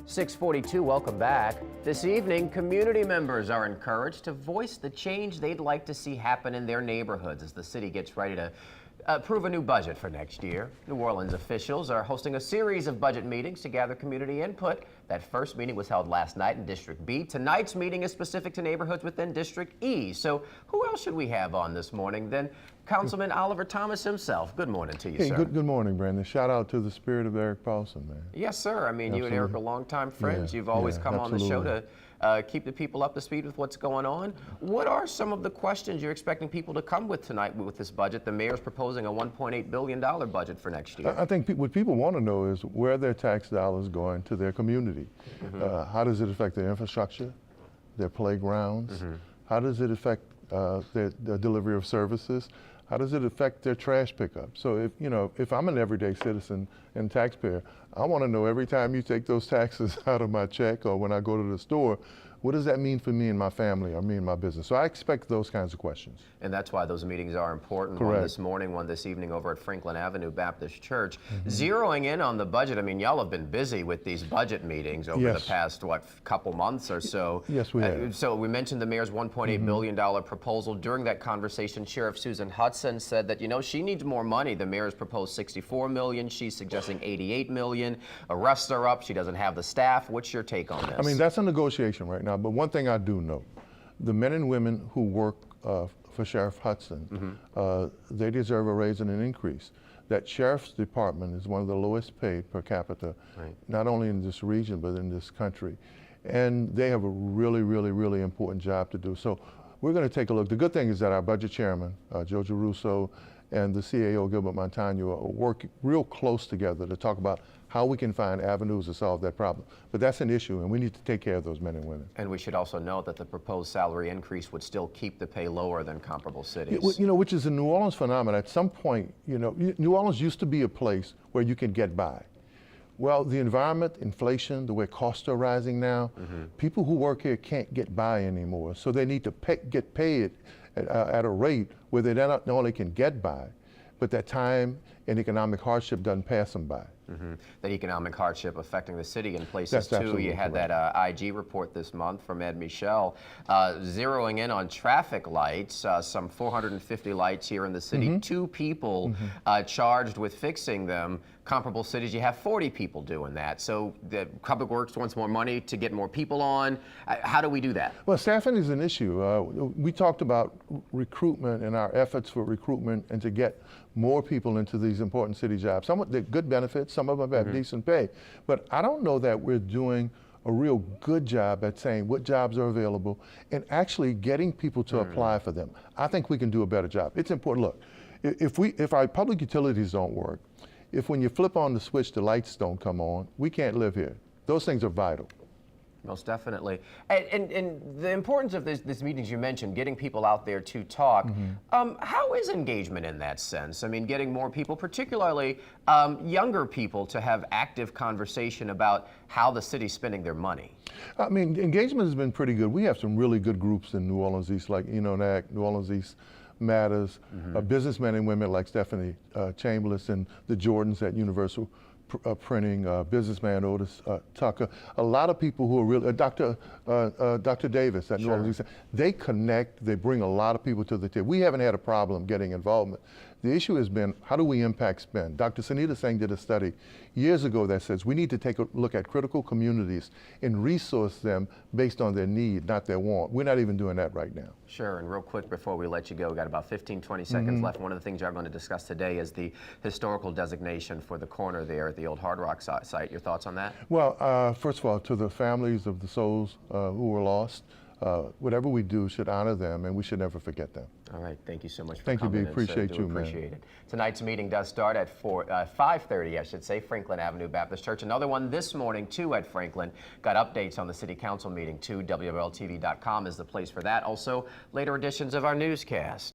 642, welcome back. This evening, community members are encouraged to voice the change they'd like to see happen in their neighborhoods as the city gets ready to approve a new budget for next year. New Orleans officials are hosting a series of budget meetings to gather community input. That first meeting was held last night in District B. Tonight's meeting is specific to neighborhoods within District E. So who else should we have on this morning then? Councilman Oliver Thomas himself. Good morning to you, hey, sir. Good morning, Brandon. Shout out to the spirit of Eric Paulson, man. Yes, sir. I mean, Absolutely. you and Eric are longtime friends. Yeah, You've always come on the show to keep the people up to speed with what's going on. What are some of the questions you're expecting people to come with tonight with this budget? The mayor's proposing a $1.8 billion budget for next year. I think what people want to know is where their tax dollars going to their community. How does it affect their infrastructure, their playgrounds? How does it affect their delivery of services? How does it affect their trash pickup? So if I'm an everyday citizen and taxpayer, I want to know every time you take those taxes out of my check or when I go to the store, what does that mean for me and my family or me and my business? So I expect those kinds of questions. And that's why those meetings are important. Correct. One this morning, one this evening over at Franklin Avenue Baptist Church. Zeroing in on the budget, I mean, y'all have been busy with these budget meetings over the past, couple months or so. Yes, we have. So we mentioned the mayor's $1.8 billion proposal. During that conversation, Sheriff Susan Hudson said that, she needs more money. The mayor's proposed $64 million. She's suggesting $88 million. Arrests are up. She doesn't have the staff. What's your take on this? I mean, that's a negotiation right now. But one thing I do know, the men and women who work for Sheriff Hudson, they deserve a raise and an increase. That sheriff's department is one of the lowest paid per capita, not only in this region, but in this country. And they have a really, really, really important job to do. So we're going to take a look. The good thing is that our budget chairman, Joe Giarrusso, and the CAO, Gilbert Montano, are working real close together to talk about how we can find avenues to solve that problem. But that's an issue, and we need to take care of those men and women. And we should also note that the proposed salary increase would still keep the pay lower than comparable cities. Which is a New Orleans phenomenon. At some point, New Orleans used to be a place where you can get by. Well, the environment, inflation, the way costs are rising now, people who work here can't get by anymore. So they need to get paid at a rate where they not only can get by, but that time and economic hardship doesn't pass them by. That economic hardship affecting the city in places too. You had correct. That IG report this month from Ed Michel, zeroing in on traffic lights, some 450 lights here in the city, 2 people charged with fixing them. Comparable cities, you have 40 people doing that. So the Public Works wants more money to get more people on. How do we do that? Well, staffing is an issue. We talked about recruitment and our efforts for recruitment and to get more people into these important city jobs. Some of them good benefits, some of them have decent pay. But I don't know that we're doing a real good job at saying what jobs are available and actually getting people to apply for them. I think we can do a better job. It's important. Look, if our public utilities don't work, if when you flip on the switch the lights don't come on, we can't live here. Those things are vital. Most definitely. And the importance of these meetings you mentioned, getting people out there to talk, how is engagement in that sense? I mean, getting more people, particularly younger people, to have active conversation about how the city's spending their money. I mean, engagement has been pretty good. We have some really good groups in New Orleans East, like ENONAC, New Orleans East Matters, businessmen and women like Stephanie Chambliss and the Jordans at Universal Printing, businessman Otis Tucker, a lot of people who are really, Dr. Davis at New Orleans East, they connect, they bring a lot of people to the table. We haven't had a problem getting involvement. The issue has been, how do we impact spend? Dr. Sunita Singh did a study years ago that says we need to take a look at critical communities and resource them based on their need, not their want. We're not even doing that right now. Sure, and real quick before we let you go, we've got about 15, 20 seconds left. One of the things you're going to discuss today is the historical designation for the corner there at the old Hard Rock site. Your thoughts on that? Well, first of all, to the families of the souls who were lost, whatever we do should honor them, and we should never forget them. All right, thank you so much for coming. Thank you, B. Appreciate you, man. Appreciate it. Tonight's meeting does start at 5:30, I should say, Franklin Avenue Baptist Church. Another one this morning, too, at Franklin. Got updates on the City Council meeting, too. WLTV.com is the place for that. Also, later editions of our newscast.